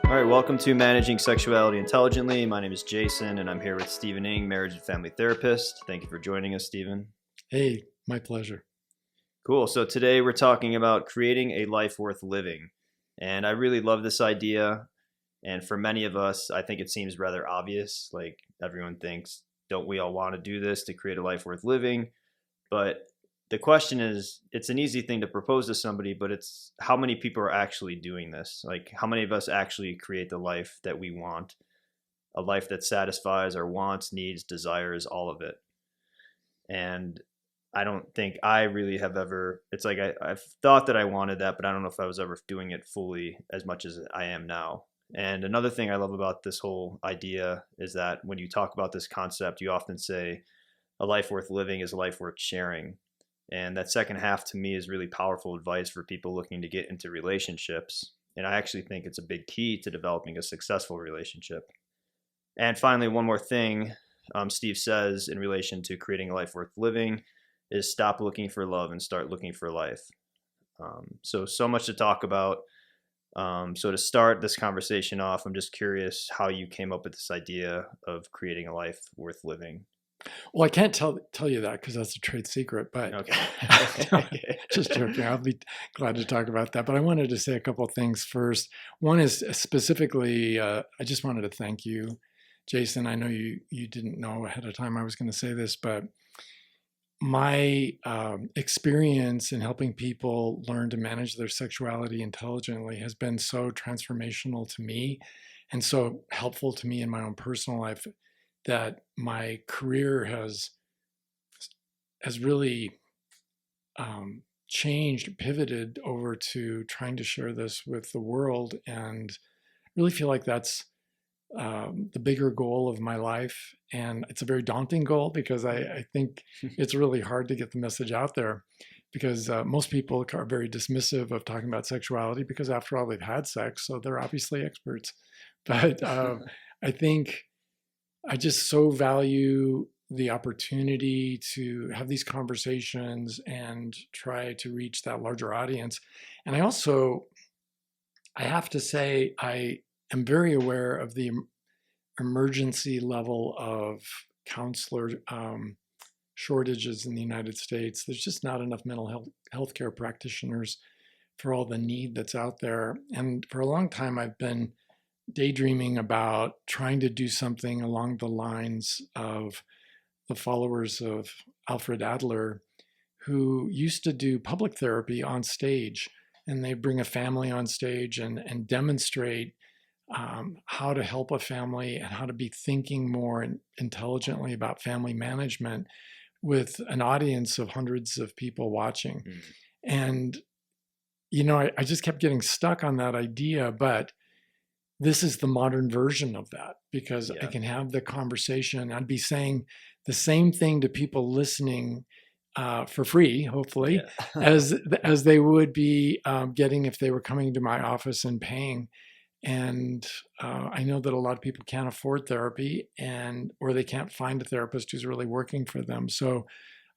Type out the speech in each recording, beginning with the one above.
All right, welcome to Managing Sexuality Intelligently. My name is Jason, and I'm here with Stephen Ng, marriage and family therapist. Thank you for joining us, Stephen. Hey, my pleasure. Cool. So today we're talking about creating a life worth living. And I really love this idea. And for many of us, I think it seems rather obvious. Like everyone thinks, don't we all want to do this to create a life worth living? But the question is, it's an easy thing to propose to somebody, but it's how many people are actually doing this? Like how many of us actually create the life that we want, a life that satisfies our wants, needs, desires, all of it. And I don't think I really have ever, it's like I've thought that I wanted that, but I don't know if I was ever doing it fully as much as I am now. And another thing I love about this whole idea is that when you talk about this concept, you often say a life worth living is a life worth sharing. And that second half to me is really powerful advice for people looking to get into relationships. And I actually think it's a big key to developing a successful relationship. And finally, one more thing Steve says in relation to creating a life worth living is stop looking for love and start looking for life. So much to talk about. So to start this conversation off, I'm just curious how you came up with this idea of creating a life worth living. Well, I can't tell you that because that's a trade secret, but Okay. just joking. I'll be glad to talk about that. But I wanted to say a couple of things first. One is specifically, I just wanted to thank you, Jason. I know you didn't know ahead of time I was going to say this, but my experience in helping people learn to manage their sexuality intelligently has been so transformational to me and so helpful to me in my own personal life that my career has really changed, pivoted over to trying to share this with the world, and really feel like that's the bigger goal of my life. And it's a very daunting goal because I think it's really hard to get the message out there because most people are very dismissive of talking about sexuality because after all, they've had sex, so they're obviously experts. But I think I just so value the opportunity to have these conversations and try to reach that larger audience. And I have to say, I am very aware of the emergency level of counselor shortages in the United States. There's just not enough mental health care practitioners for all the need that's out there. And for a long time, I've been daydreaming about trying to do something along the lines of the followers of Alfred Adler, who used to do public therapy on stage. And they bring a family on stage and demonstrate how to help a family and how to be thinking more intelligently about family management with an audience of hundreds of people watching. And, I just kept getting stuck on that idea, but this is the modern version of that because I can have the conversation. I'd be saying the same thing to people listening for free, hopefully, as they would be getting if they were coming to my office and paying. And I know that a lot of people can't afford therapy or they can't find a therapist who's really working for them. So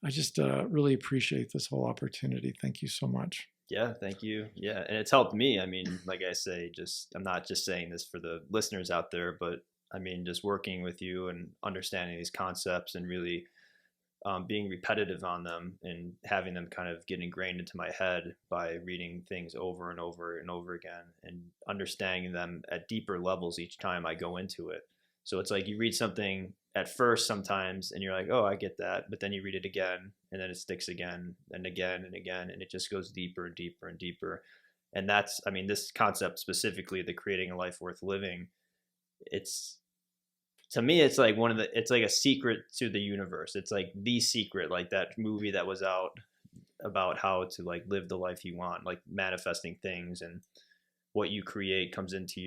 I just really appreciate this whole opportunity. Thank you so much. Yeah, thank you. Yeah, and it's helped me. I mean, like I say, I'm not just saying this for the listeners out there, but I mean, just working with you and understanding these concepts and really being repetitive on them and having them kind of get ingrained into my head by reading things over and over and over again and understanding them at deeper levels each time I go into it. So it's like you read something at first sometimes and you're like, oh, I get that. But then you read it again and then it sticks again and again and again. And it just goes deeper and deeper and deeper. And that's, I mean, this concept specifically, the creating a life worth living, to me, it's like it's like a secret to the universe. It's like the secret, like that movie that was out about how to like live the life you want, like manifesting things, and what you create comes into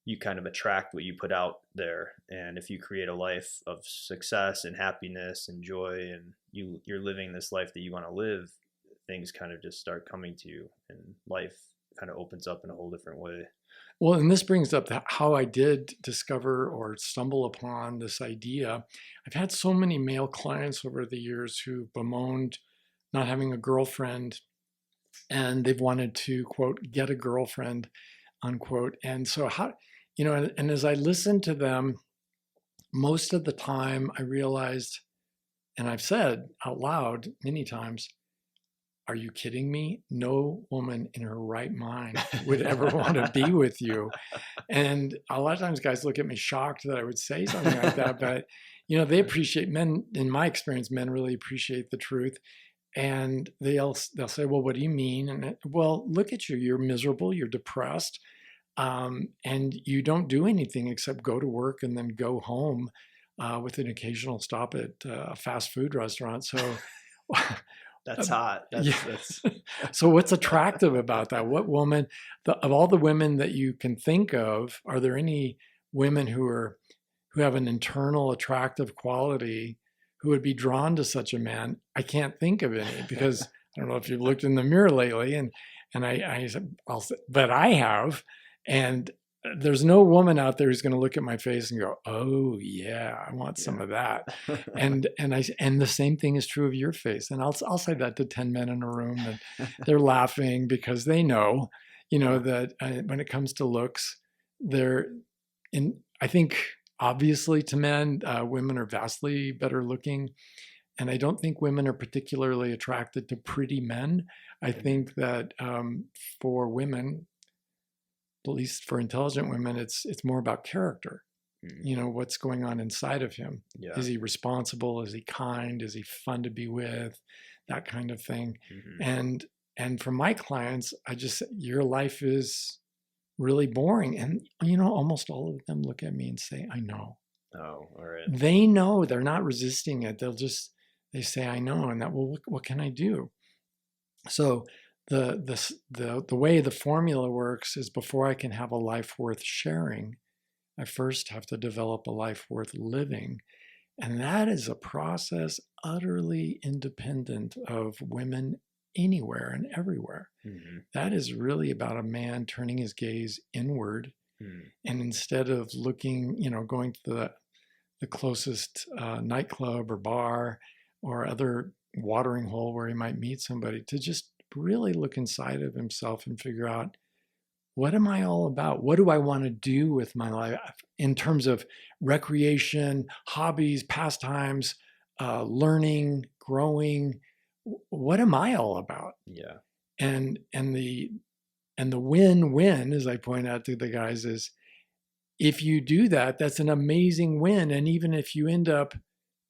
you kind of attract what you put out there. And if you create a life of success and happiness and joy and you're living this life that you want to live, things kind of just start coming to you and life kind of opens up in a whole different way. Well, and this brings up how I did discover or stumble upon this idea. I've had so many male clients over the years who bemoaned not having a girlfriend, and they've wanted to, quote, get a girlfriend. unquote. And so how, and as I listened to them, most of the time I realized, and I've said out loud many times, are you kidding me? No woman in her right mind would ever want to be with you. And a lot of times guys look at me shocked that I would say something like that, but they appreciate men. In my experience, men really appreciate the truth. And they'll say, well, what do you mean? And well, look at you, you're miserable, you're depressed, and you don't do anything except go to work and then go home with an occasional stop at a fast food restaurant. So That's hot. yeah. That's So what's attractive about that? What woman, of all the women that you can think of, are there any women who have an internal attractive quality who would be drawn to such a man? I can't think of any, because I don't know if you've looked in the mirror lately, and but I have, and there's no woman out there who's going to look at my face and go, "Oh yeah, I want some of that." And the same thing is true of your face. And I'll say that to 10 men in a room, and they're laughing because they know, that when it comes to looks, they're in. I think obviously to men, women are vastly better looking. And I don't think women are particularly attracted to pretty men. I think that for women, at least for intelligent women, it's more about character. What's going on inside of him. Yeah. Is he responsible? Is he kind? Is he fun to be with? That kind of thing. And for my clients, your life is really boring. And almost all of them look at me and say, I know. Oh, all right. They know, they're not resisting it. They say, I know. And that, well, what can I do? So the way the formula works is, before I can have a life worth sharing, I first have to develop a life worth living. And that is a process utterly independent of women anywhere and everywhere. That is really about a man turning his gaze inward. And instead of looking, going to the closest nightclub or bar or other watering hole where he might meet somebody, to just really look inside of himself and figure out, what am I all about? What do I want to do with my life in terms of recreation, hobbies, pastimes, learning, growing? What am I all about? Yeah. And the win-win, as I point out to the guys, is if you do that, that's an amazing win. And even if you end up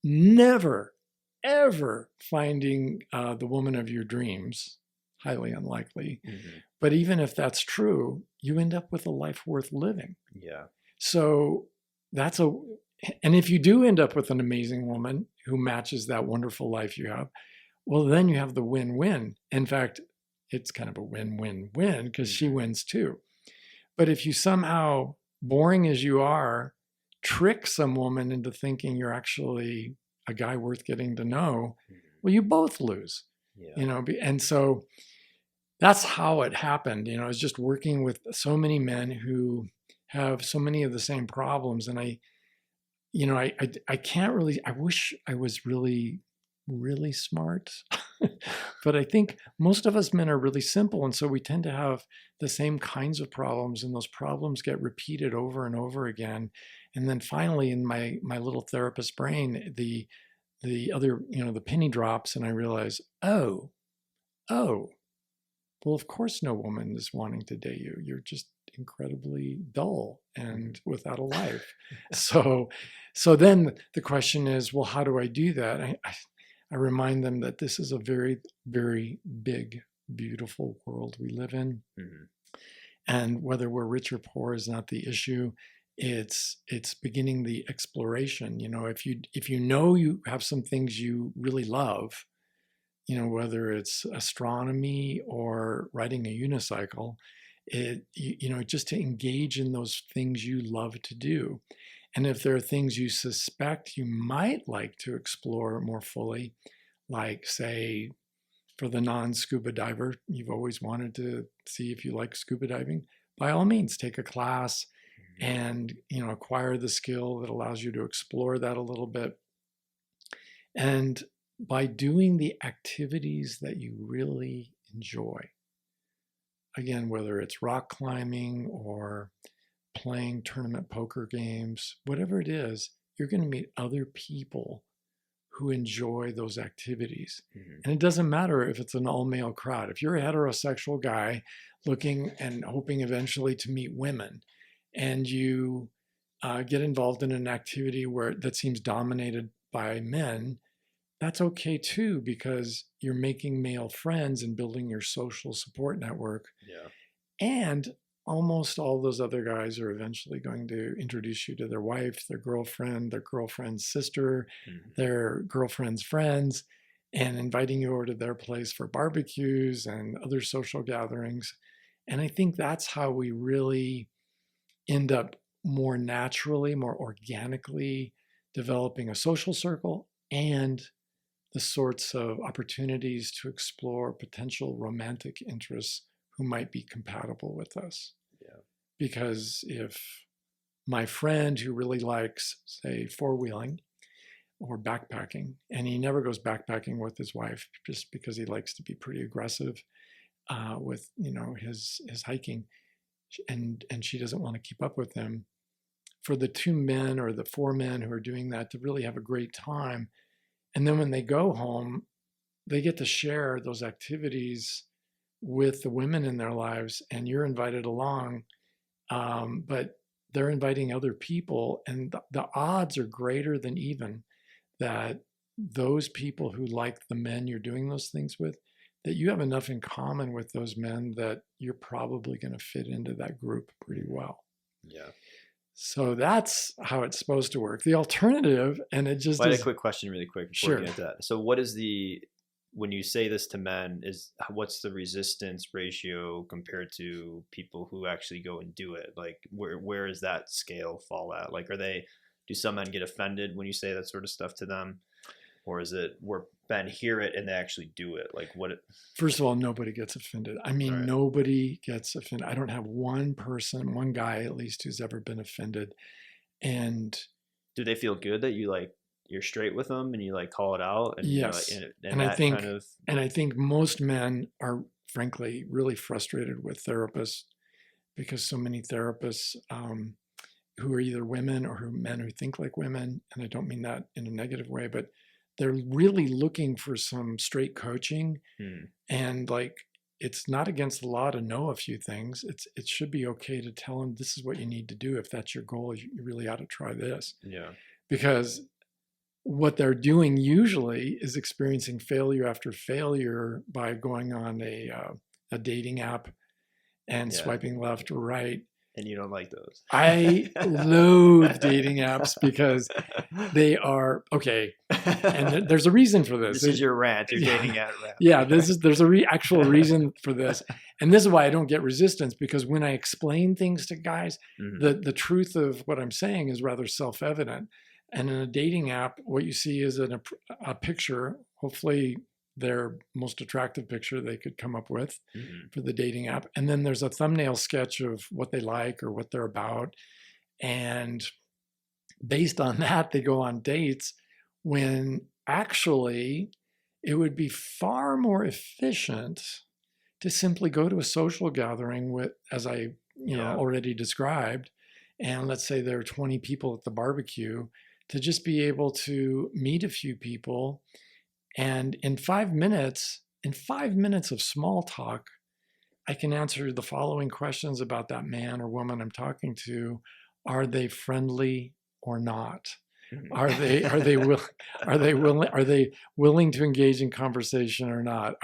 never, ever finding the woman of your dreams, highly unlikely. But even if that's true, you end up with a life worth living. Yeah. So and if you do end up with an amazing woman who matches that wonderful life you have, well, then you have the win-win. In fact, it's kind of a win-win-win, because she wins too. But if you somehow, boring as you are, trick some woman into thinking you're actually a guy worth getting to know, well, you both lose. Yeah. And so that's how it happened. It's just working with so many men who have so many of the same problems. And I can't really, I wish I was really, really smart, but I think most of us men are really simple. And so we tend to have the same kinds of problems, and those problems get repeated over and over again. And then finally, in my little therapist brain, the other, the penny drops, and I realize, oh, well, of course no woman is wanting to date you. You're just incredibly dull and without a life. So then the question is, well, how do I do that? I remind them that this is a very, very big, beautiful world we live in. And whether we're rich or poor is not the issue. It's beginning the exploration. If you have some things you really love, whether it's astronomy or riding a unicycle, just to engage in those things you love to do. And if there are things you suspect you might like to explore more fully, like, say, for the non-scuba diver, you've always wanted to see if you like scuba diving, by all means, take a class and, acquire the skill that allows you to explore that a little bit. And by doing the activities that you really enjoy, again, whether it's rock climbing or playing tournament poker games, whatever it is, you're going to meet other people who enjoy those activities. Hmm. And it doesn't matter if it's an all male crowd. If you're a heterosexual guy looking and hoping eventually to meet women, and you get involved in an activity where that seems dominated by men, that's okay too, because you're making male friends and building your social support network. Yeah. And almost all those other guys are eventually going to introduce you to their wife, their girlfriend's sister, Hmm. their girlfriend's friends, and inviting you over to their place for barbecues and other social gatherings. And I think that's how we really end up more naturally, more organically developing a social circle and the sorts of opportunities to explore potential romantic interests who might be compatible with us. Yeah. Because if my friend who really likes, say, four-wheeling or backpacking, and he never goes backpacking with his wife just because he likes to be pretty aggressive with his hiking, and she doesn't want to keep up with him. For the two men or the four men who are doing that to really have a great time, and then when they go home, they get to share those activities with the women in their lives, and you're invited along, but they're inviting other people, and the odds are greater than even that those people who like the men you're doing those things with, that you have enough in common with those men that you're probably going to fit into that group pretty well. Yeah. So that's how it's supposed to work. The alternative, and it just Well, I had a is. quick question really quick before we Sure. get into that. So what is when you say this to men, what's the resistance ratio compared to people who actually go and do it? Like where does that scale fall at? Like do some men get offended when you say that sort of stuff to them? Or is it where men hear it and they actually do it? Like First of all, nobody gets offended. I all mean, right. nobody gets offended. I don't have one person, one guy at least, who's ever been offended. And Do they feel good that you're straight with them and you like call it out and you know like, yes, and and I that kind think, of and I think most men are frankly really frustrated with therapists because so many therapists who are either women or men who think like women, and I don't mean that in a negative way, but they're really looking for some straight coaching. hmm, And like, it's not against the law to know a few things. It should be okay to tell them this is what you need to do. If that's your goal, you really ought to try this. yeah. Because what they're doing usually is experiencing failure after failure by going on a dating app and Yeah. swiping left or right. And you don't like those. I loathe dating apps because they are okay. And there's a reason for this. This is your rant. You're Yeah, dating at rant. yeah. There's actual reason for this, and this is why I don't get resistance, because when I explain things to guys, Hmm. the truth of what I'm saying is rather self-evident. And in a dating app, what you see is a picture, hopefully their most attractive picture they could come up with Hmm. for the dating app, and then there's a thumbnail sketch of what they like or what they're about, and based on that, they go on dates when actually it would be far more efficient to simply go to a social gathering with, as I Yeah. already described, and let's say there are 20 people at the barbecue, to just be able to meet a few people, and in 5 minutes of small talk, I can answer the following questions about that man or woman I'm talking to. Are they friendly or not? Mhm. Are they willing to engage in conversation or not?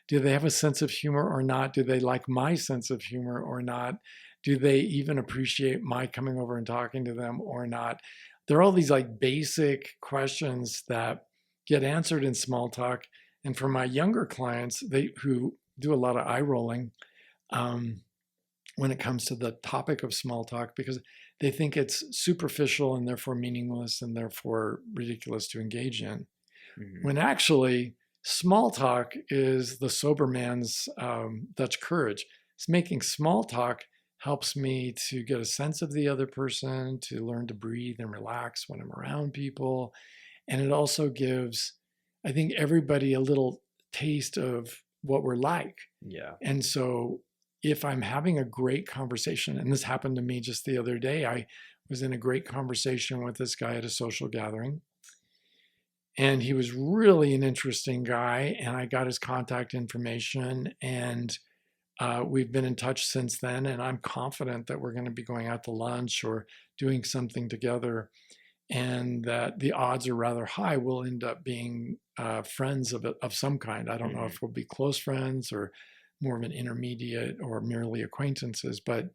Do they have a sense of humor or not? Do they like my sense of humor or not? Do they even appreciate my coming over and talking to them or not? There are all these like basic questions that get answered in small talk. And for my younger clients, who do a lot of eye rolling um, when it comes to the topic of small talk, because they think it's superficial and therefore meaningless and therefore ridiculous to engage in. Mhm. When actually, small talk is the sober man's Dutch courage. It's making small talk helps me to get a sense of the other person, to learn to breathe and relax when I'm around people. And it also gives, I think, everybody a little taste of what we're like. Yeah. And so if I'm having a great conversation, and this happened to me just the other day, I was in a great conversation with this guy at a social gathering, and he was really an interesting guy, and I got his contact information, and we've been in touch since then, and I'm confident that we're going to be going out to lunch or doing something together, and that the odds are rather high we'll end up being friends of some kind. I don't know Mhm. if we'll be close friends or more of an intermediate or merely acquaintances, but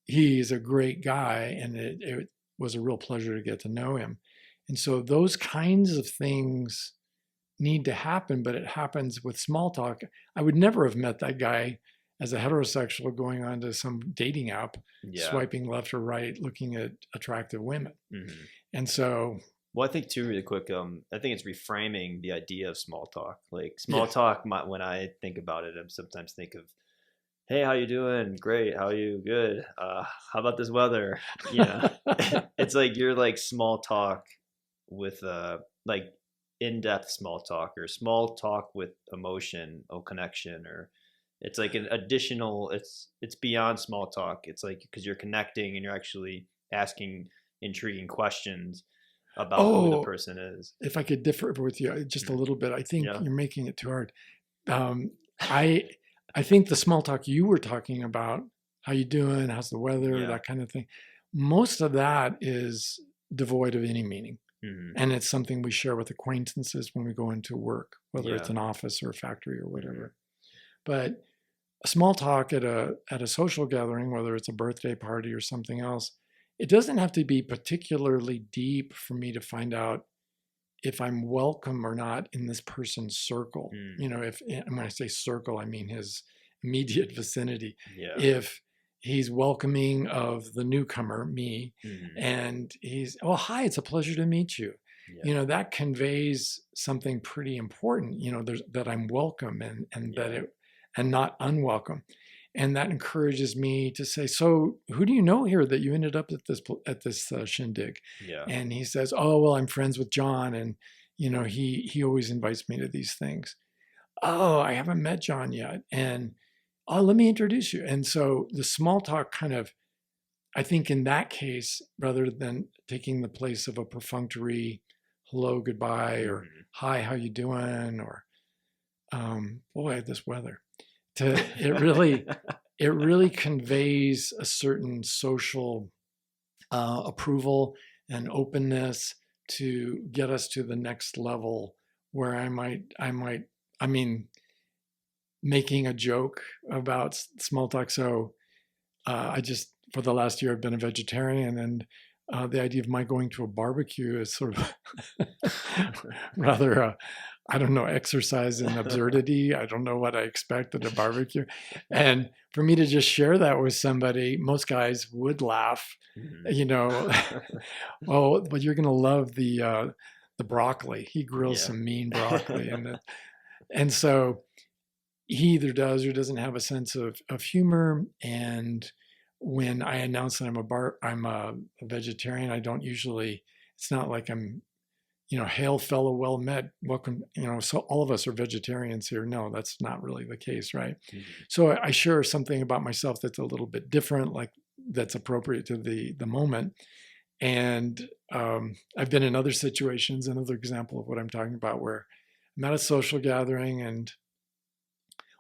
he's a great guy, and it was a real pleasure to get to know him. And so those kinds of things need to happen, but it happens with small talk. I would never have met that guy as a heterosexual going on to some dating app, Yeah. swiping left or right, looking at attractive women. Hmm. And so, Well, I think too, really quick. I think it's reframing the idea of small talk. Like small yes. talk, when I think about it, I sometimes think of, "Hey, how you doing? Great. How are you? Good. How about this weather?" You know, it's like you're like small talk with like in-depth small talk or small talk with emotion or connection, or it's like an additional. It's beyond small talk. It's like because you're connecting and you're actually asking intriguing questions about who the Oh, person is. if I could differ with you just a Mhm. little bit, I think Yeah. you're making it too hard. Um, I I think the small talk you were talking about, how you doing, how's the weather, Yeah. that kind of thing, most of that is devoid of any meaning. Hmm. And it's something we share with acquaintances when we go into work, whether it's Yeah. an office or a factory or Hmm. whatever. But a small talk at a social gathering, whether it's a birthday party or something else, it doesn't have to be particularly deep for me to find out if I'm welcome or not in this person's circle. Mm. You know, if and when I say circle, I mean his immediate vicinity. Yeah. If he's welcoming of the newcomer, me, Hmm. and he's, oh, hi, it's a pleasure to meet you. Yeah. You know, that conveys something pretty important, you know, that I'm welcome and that Yeah. it and not unwelcome. And that encourages me to say, so who do you know here that you ended up at this shindig? Yeah. And he says, oh, well, I'm friends with John, and you know, he always invites me to these things. Oh, I haven't met John yet, and oh, let me introduce you. And so the small talk kind of, I think in that case, rather than taking the place of a perfunctory hello, goodbye, or Hmm. hi, how you doing, or boy, this weather, to it really conveys a certain social approval and openness to get us to the next level where I mean, making a joke about small talk. So I just, for the last year, I've been a vegetarian, and the idea of my going to a barbecue is sort of rather, I don't know, exercise in absurdity. I don't know what I expect at a barbecue. And for me to just share that with somebody, most guys would laugh, Hmm. you know, oh, but you're going to love the broccoli. He grills Yeah. some mean broccoli. And so he either does or doesn't have a sense of humor. And when I announce that I'm a vegetarian, I don't usually, it's not like I'm, you know, hail fellow, well met, welcome, you know, so all of us are vegetarians here. No, that's not really the case, right? Hmm. So I share something about myself that's a little bit different, like that's appropriate to the moment. And I've been in other situations, another example of what I'm talking about, where I'm at a social gathering, and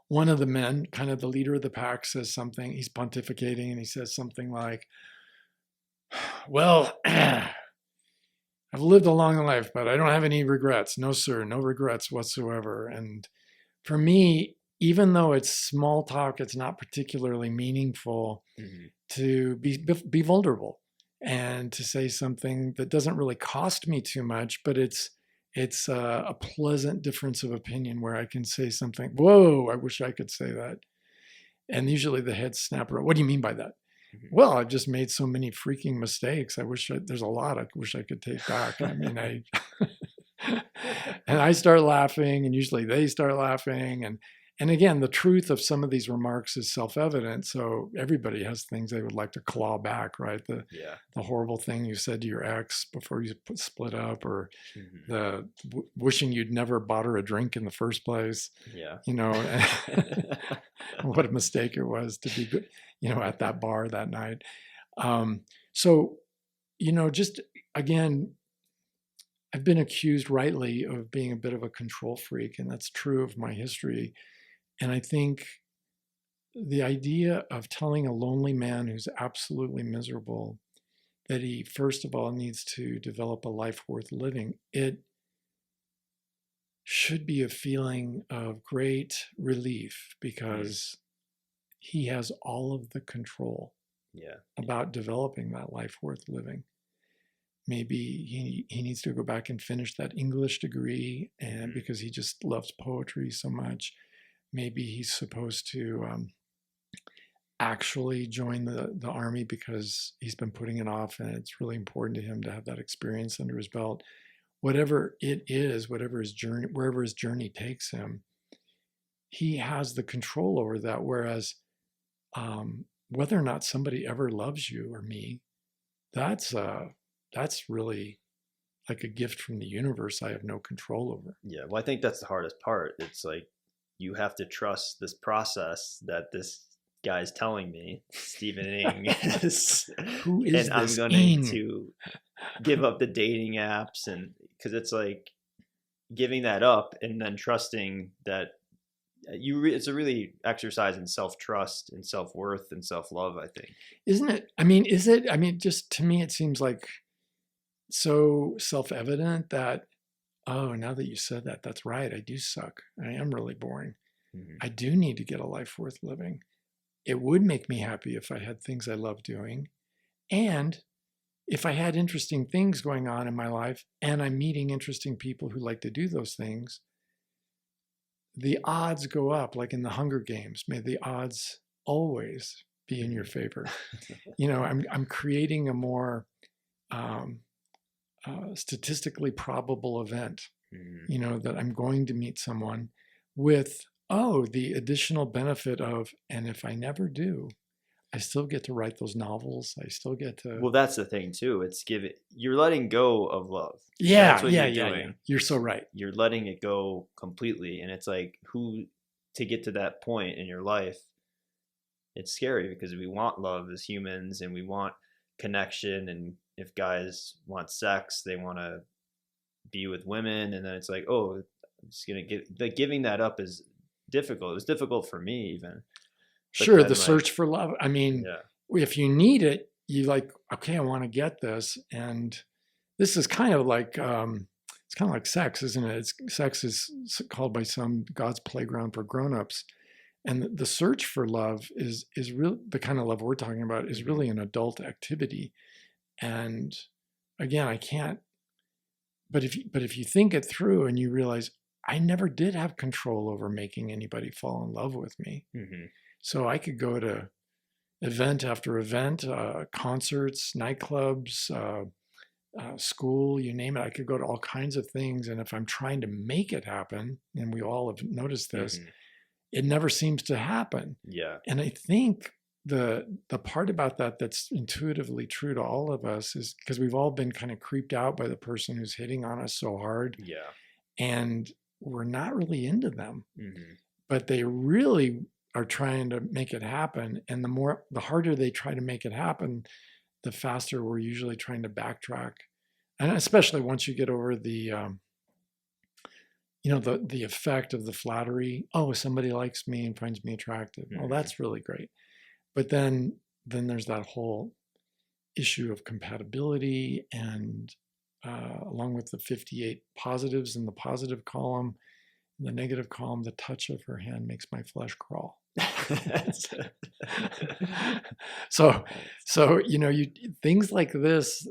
one of the men, kind of the leader of the pack, says something. He's pontificating, and he says something like, well, I've lived a long life, but I don't have any regrets. No, sir, no regrets whatsoever. And for me, even though it's small talk, it's not particularly meaningful Hmm. to be vulnerable and to say something that doesn't really cost me too much, but it's a pleasant difference of opinion where I can say something. Whoa, I wish I could say that. And usually the heads snap around. What do you mean by that? Hmm. Well, I've just made so many freaking mistakes. There's a lot I wish I could take back. I mean, and I start laughing, and usually they start laughing, And again, the truth of some of these remarks is self-evident. So everybody has things they would like to claw back, right? Yeah. The horrible thing you said to your ex before you split up, or Hmm. the wishing you'd never bought her a drink in the first place, Yeah. you know, what a mistake it was to be good, at that bar that night. So, just again, I've been accused rightly of being a bit of a control freak, and that's true of my history. And I think the idea of telling a lonely man who's absolutely miserable that he, first of all, needs to develop a life worth living, it should be a feeling of great relief Mm. because he has all of the control Yeah. about developing that life worth living. Maybe he needs to go back and finish that English degree, and Hmm. because he just loves poetry so much. Maybe he's supposed to actually join the army because he's been putting it off, and it's really important to him to have that experience under his belt. Whatever it is, whatever his journey, wherever his journey takes him, he has the control over that. Whereas whether or not somebody ever loves you or me, that's really like a gift from the universe I have no control over. Yeah. Well, I think that's the hardest part. It's like you have to trust this process that this guy's telling me, Stephen Ing, is, Who and is I'm this going Ing? to give up the dating apps, and because it's like giving that up and then trusting that it's a really exercise in self-trust and self-worth and self-love, I think. Isn't it? I mean, is it? I mean, just to me, it seems like so self-evident that, oh, now that you said that, that's right. I do suck. I am really boring. Mm-hmm. I do need to get a life worth living. It would make me happy if I had things I love doing. And if I had interesting things going on in my life and I'm meeting interesting people who like to do those things, the odds go up, like in the Hunger Games. May the odds always be in your favor. I'm creating a more um, statistically probable event, Mm-hmm. that I'm going to meet someone with, oh, the additional benefit of, and if I never do, I still get to write those novels. I still get to. Well, that's the thing too. You're letting go of love. That's Yeah, what yeah, you're yeah, yeah. doing. You're so right. You're letting it go completely. And it's like, to get to that point in your life, it's scary because we want love as humans and we want connection. And if guys want sex, they want to be with women. And then it's like, oh, I'm just going to giving that up is difficult. It was difficult for me even. But Sure, the then, like, search for love. I mean, yeah. if you need it, you like, okay, I want to get this. And this is kind of like, it's kind of like sex, isn't it? Sex is called by some God's playground for grown-ups. And the search for love is real. The kind of love we're talking about is Mm-hmm. really an adult activity. And again, I can't. But if you think it through and you realize I never did have control over making anybody fall in love with me, Mm-hmm. so I could go to event after event, concerts, nightclubs, school, you name it. I could go to all kinds of things. And if I'm trying to make it happen, and we all have noticed this, Mm-hmm. it never seems to happen. Yeah. And I think the part about that that's intuitively true to all of us is because we've all been kind of creeped out by the person who's hitting on us so hard, Yeah. and we're not really into them, Mm-hmm. but they really are trying to make it happen. And the harder they try to make it happen, the faster we're usually trying to backtrack. And especially once you get over the effect of the flattery. Oh, somebody likes me and finds me attractive. Oh, Mm-hmm. that's really great. But then there's that whole issue of compatibility, and along with the 58 positives in the positive column, in the negative column, the touch of her hand makes my flesh crawl. so you things like this,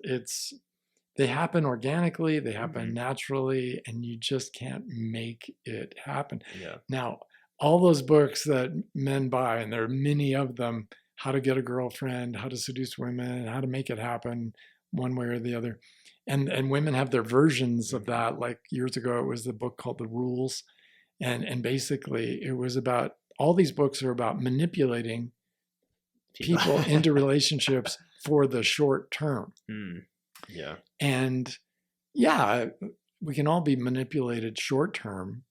they happen organically, they happen Mm-hmm. naturally, and you just can't make it happen. Yeah. Now, all those books that men buy, and there are many of them, how to get a girlfriend, how to seduce women, how to make it happen one way or the other. And women have their versions of Mm-hmm. that. Like years ago, it was the book called The Rules. And basically it was about, all these books are about manipulating people into relationships for the short term. Yeah. And yeah, we can all be manipulated short term.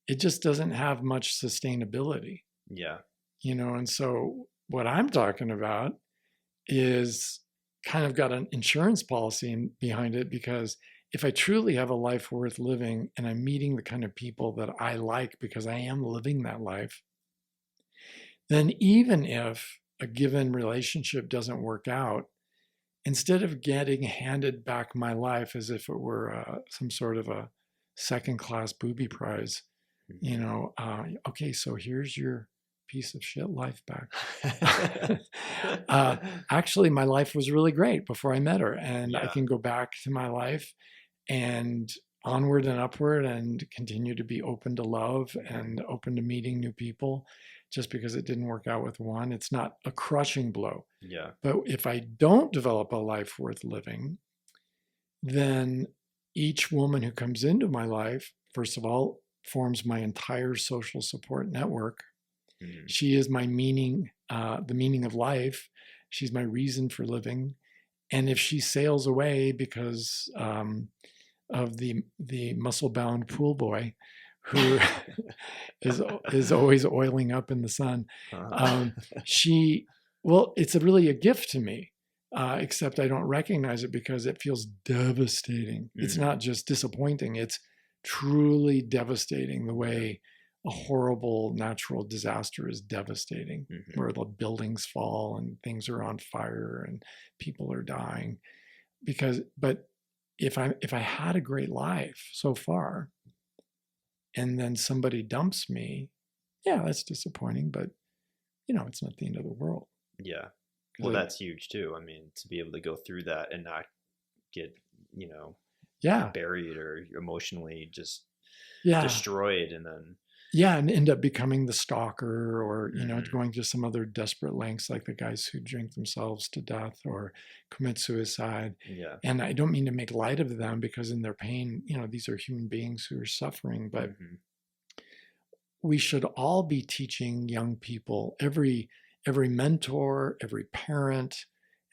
It just doesn't have much sustainability. Yeah. And so what I'm talking about is kind of got an insurance policy behind it, because if I truly have a life worth living and I'm meeting the kind of people that I like because I am living that life, then even if a given relationship doesn't work out, instead of getting handed back my life as if it were some sort of a second class booby prize, okay, so here's your piece of shit life back. Actually, my life was really great before I met her, and I can go back to my life and onward and upward and continue to be open to love and open to meeting new people. Just because it didn't work out with one, it's not a crushing blow. Yeah. But if I don't develop a life worth living, then each woman who comes into my life, first of all, forms my entire social support network. She is my meaning, the meaning of life. She's my reason for living. And if she sails away because of the muscle-bound pool boy who is always oiling up in the sun, it's really a gift to me. Except I don't recognize it because it feels devastating. It's not just disappointing. It's truly devastating, the way a horrible natural disaster is devastating, where the buildings fall and things are on fire and people are dying. But if I had a great life so far, and then somebody dumps me, yeah, that's disappointing, but it's not the end of the world. Yeah. Well, that's huge too. I mean, to be able to go through that and not get, buried or emotionally just destroyed, and then and end up becoming the stalker, or going to some other desperate lengths, like the guys who drink themselves to death or commit suicide. Yeah. And I don't mean to make light of them, because in their pain, these are human beings who are suffering, but we should all be teaching young people, every mentor, every parent,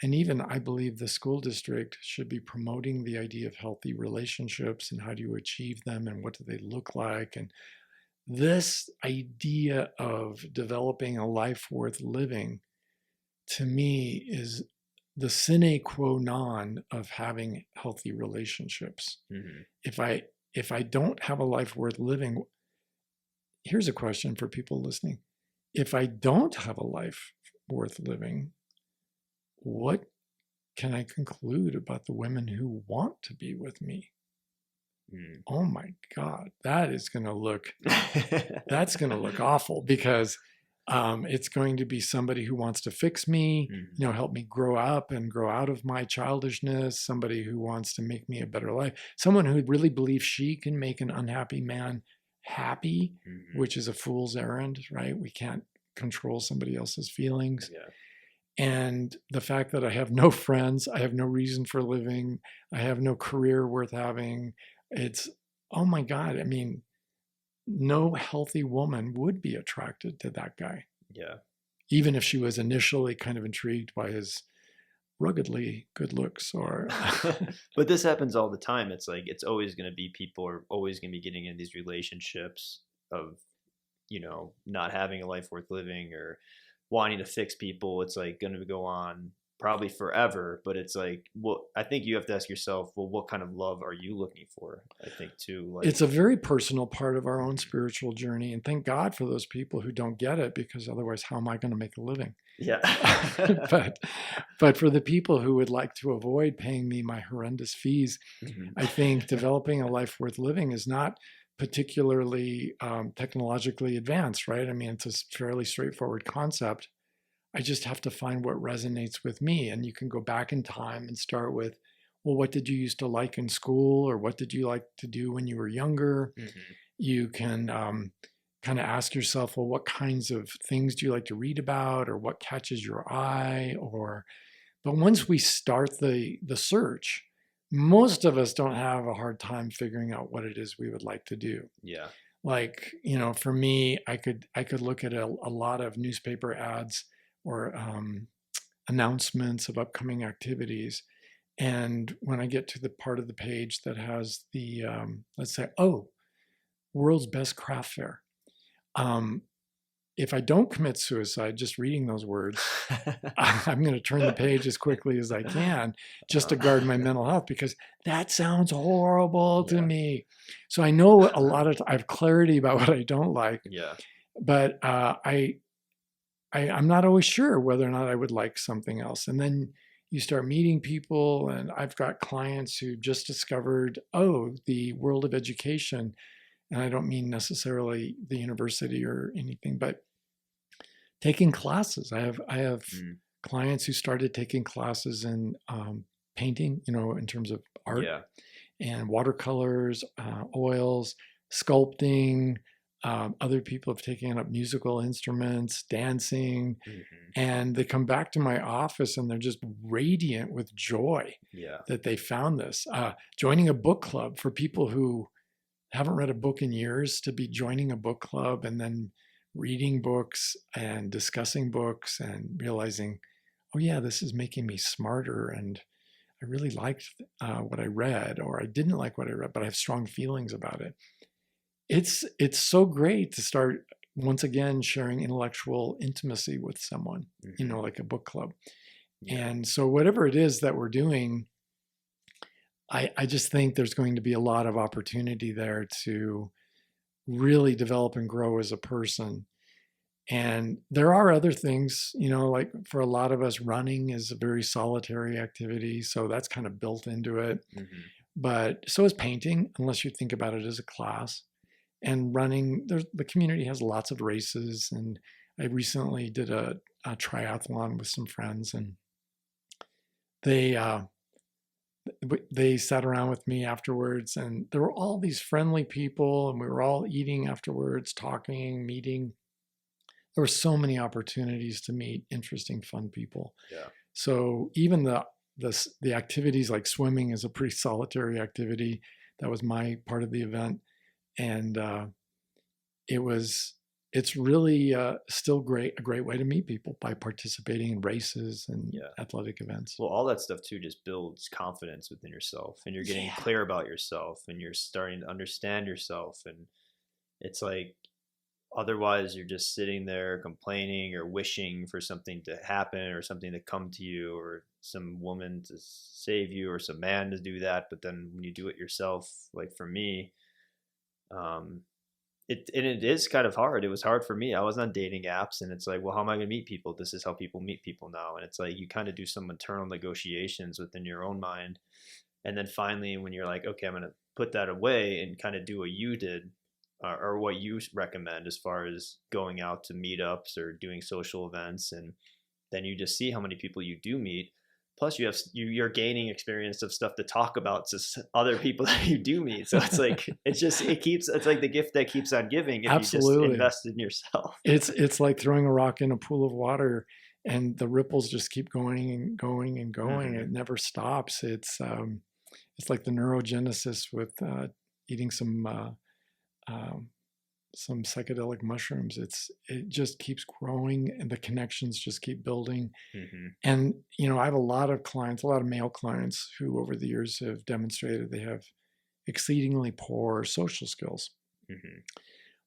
and even, I believe, the school district should be promoting the idea of healthy relationships and how do you achieve them and what do they look like. And this idea of developing a life worth living, to me, is the sine qua non of having healthy relationships. If I don't have a life worth living, here's a question for people listening. If I don't have a life worth living, what can I conclude about the women who want to be with me? Oh my God, that's going to look awful, because it's going to be somebody who wants to fix me, help me grow up and grow out of my childishness, somebody who wants to make me a better life, someone who really believes she can make an unhappy man happy, which is a fool's errand, right? We can't control somebody else's feelings. And the fact that I have no friends, I have no reason for living, I have no career worth having, it's, oh my God, I mean, no healthy woman would be attracted to that guy. Yeah. Even if she was initially kind of intrigued by his ruggedly good looks, or but this happens all the time. It's like, it's always going to be, people are always going to be getting in these relationships of, not having a life worth living or wanting to fix people. It's like going to go on probably forever, but it's like, well, I think you have to ask yourself, well, what kind of love are you looking for? I think too, like, it's a very personal part of our own spiritual journey, and thank God for those people who don't get it, because otherwise, how am I going to make a living? Yeah. but for the people who would like to avoid paying me my horrendous fees, I think developing a life worth living is not particularly technologically advanced, right? I mean, it's a fairly straightforward concept. I just have to find what resonates with me. And you can go back in time and start with, well, what did you used to like in school? Or what did you like to do when you were younger? You can kind of ask yourself, well, what kinds of things do you like to read about? Or what catches your eye? But once we start the search, most of us don't have a hard time figuring out what it is we would like to do. Yeah. Like, for me, I could look at a lot of newspaper ads or announcements of upcoming activities. And when I get to the part of the page that has the, let's say, oh, world's best craft fair. Um, if I don't commit suicide just reading those words, I'm going to turn the page as quickly as I can just to guard my mental health, because that sounds horrible to Yeah. me. So I know I have clarity about what I don't like, Yeah. but I'm not always sure whether or not I would like something else. And then you start meeting people, and I've got clients who just discovered, oh, the world of education. And I don't mean necessarily the university or anything, but taking classes. I have Mm. clients who started taking classes in painting, in terms of art Yeah. and watercolors, oils, sculpting. Other people have taken up musical instruments, dancing, Hmm. and they come back to my office and they're just radiant with joy Yeah. that they found this. Joining a book club for people who haven't read a book in years, to be joining a book club and then reading books and discussing books and realizing, oh yeah, this is making me smarter, and I really liked what I read, or I didn't like what I read, but I have strong feelings about it. It's so great to start once again sharing intellectual intimacy with someone, Hmm. like a book club. Yeah. And so whatever it is that we're doing, I just think there's going to be a lot of opportunity there to really develop and grow as a person. And there are other things, like for a lot of us, running is a very solitary activity. So that's kind of built into it. Hmm. But so is painting, unless you think about it as a class. And running, the community has lots of races. And I recently did a triathlon with some friends, and they, they sat around with me afterwards, and there were all these friendly people, and we were all eating afterwards, talking, meeting. There were so many opportunities to meet interesting, fun people. Yeah. So even the activities like swimming is a pretty solitary activity. That was my part of the event, and it was it's really still a great way to meet people by participating in races and Yeah. athletic events. Well, all that stuff too just builds confidence within yourself, and you're getting Yeah, clear about yourself, and you're starting to understand yourself. And it's like, otherwise you're just sitting there complaining or wishing for something to happen or something to come to you or some woman to save you or some man to do that. But then when you do it yourself, like for me, um, it is kind of hard. It was hard for me. I was on dating apps, and it's like, well, how am I going to meet people? This is how people meet people now. And it's like you kind of do some internal negotiations within your own mind, and then finally, when you're like, okay, I'm going to put that away and kind of do what you did, or what you recommend as far as going out to meetups or doing social events, and then you just see how many people you do meet. Plus, you're gaining experience of stuff to talk about to other people that you do meet. So it's like it's like the gift that keeps on giving if you just absolutely. invest in yourself. It's like throwing a rock in a pool of water, and the ripples just keep going and going and going. Hmm. It never stops. It's like the neurogenesis with eating um, some psychedelic mushrooms. It just keeps growing, and the connections just keep building. Hmm. And I have a lot of clients, a lot of male clients, who over the years have demonstrated they have exceedingly poor social skills. Hmm.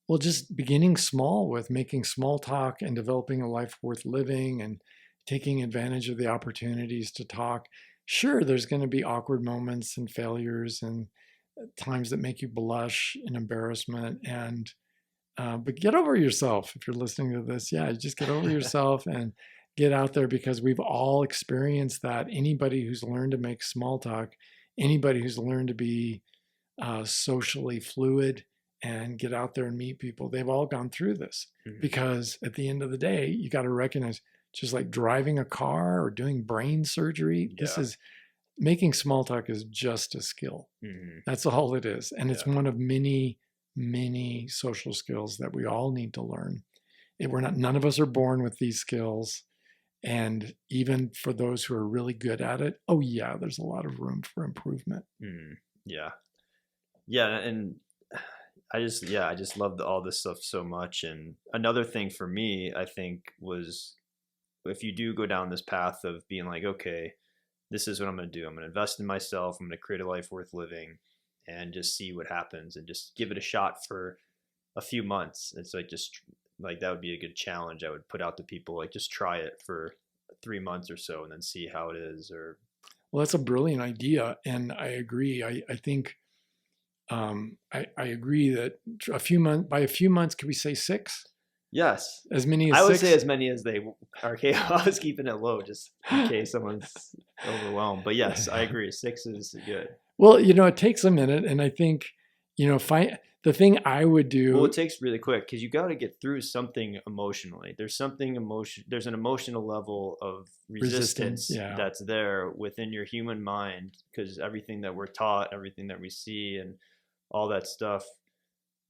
Well, just beginning small with making small talk and developing a life worth living and taking advantage of the opportunities to talk. Sure, there's going to be awkward moments and failures and times that make you blush and embarrassment. And but get over yourself if you're listening to this. Yeah, just get over yourself and get out there, because we've all experienced that. Anybody who's learned to make small talk, anybody who's learned to be socially fluid and get out there and meet people, they've all gone through this. Hmm. Because at the end of the day, you got to recognize, just like driving a car or doing brain surgery, this Yeah. is making small talk is just a skill. Hmm. That's all it is. And it's Yeah. one of many, many social skills that we all need to learn. None of us are born with these skills. And even for those who are really good at it, oh yeah, there's a lot of room for improvement. Hmm. Yeah. Yeah. And I just loved all this stuff so much. And another thing for me, I think, was if you do go down this path of being like, okay, this is what I'm going to do. I'm going to invest in myself. I'm going to create a life worth living and just see what happens and just give it a shot for a few months. It's like, just like, that would be a good challenge I would put out to people. Like, just try it for 3 months or so and then see how it is. Or, Well, that's a brilliant idea, and I agree. I think I agree that by a few months, can we say 6? yes, As many as I would say 6? as many as they are capable. I was keeping it low just in case someone's overwhelmed. But yes, I agree. 6 is good. Well, it takes a minute, and I think, the thing I would Well, do. it takes really quick because you got to get through something emotionally. There's something emotion. There's an emotional level of Resistance, resistance yeah. that's there within your human mind because everything that we're taught, everything that we see, and all that stuff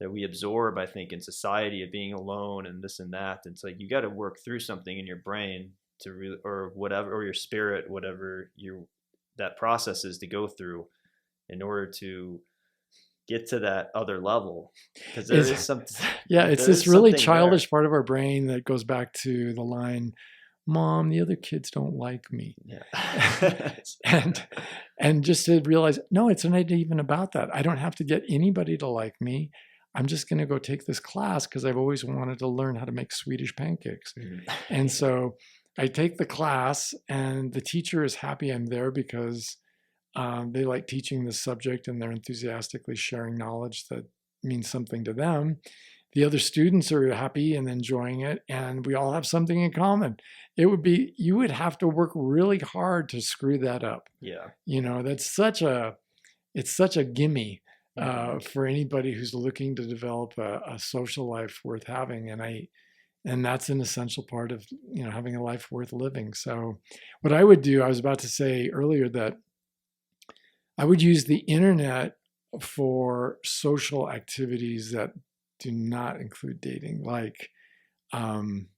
that we absorb, I think, in society of being alone and this and that. It's like you got to work through something in your brain to really, or whatever, or your spirit, whatever that process is to go through in order to get to that other level because there Is is some Yeah, it's there this is really something there. childish part of our brain that goes back to the line, "Mom, the other kids don't like me." Yeah. and and just to realize, no, it's not even about that. I don't have to get anybody to like me. I'm just going to go take this class because I've always wanted to learn how to make Swedish pancakes. And so I take the class, and the teacher is happy I'm there because they like teaching the subject and they're enthusiastically sharing knowledge that means something to them. The other students are happy and enjoying it, and we all have something in common. You would have to work really hard to screw that up. Yeah. It's such a gimme Mhm. for anybody who's looking to develop a social life worth having. And that's an essential part of having a life worth living. So, what I would do, I was about to say earlier that I would use the internet for social activities that do not include dating, like um,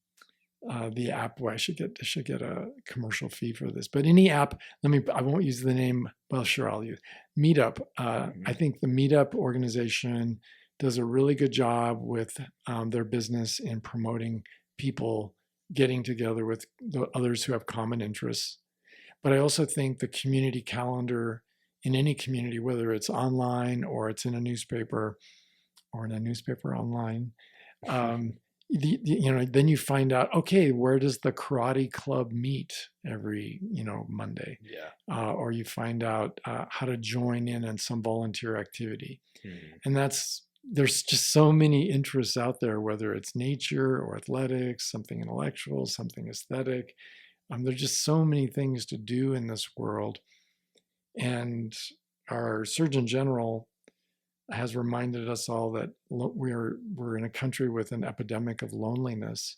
the app. Well, I should get a commercial fee for this, but any app. I won't use the name. Well, sure, I'll use Meetup. I Mhm. think the Meetup organization does a really good job with their business in promoting people getting together with the others who have common interests. But I also think the community calendar in any community, whether it's online or it's in a newspaper or in a newspaper online, um, then you find out, okay, where does the karate club meet every Monday, Yeah. or you find out how to join in on some volunteer activity, Mhm. and there's just so many interests out there, whether it's nature or athletics, something intellectual, something aesthetic. There's just so many things to do in this world. And our Surgeon General has reminded us all that we're in a country with an epidemic of loneliness.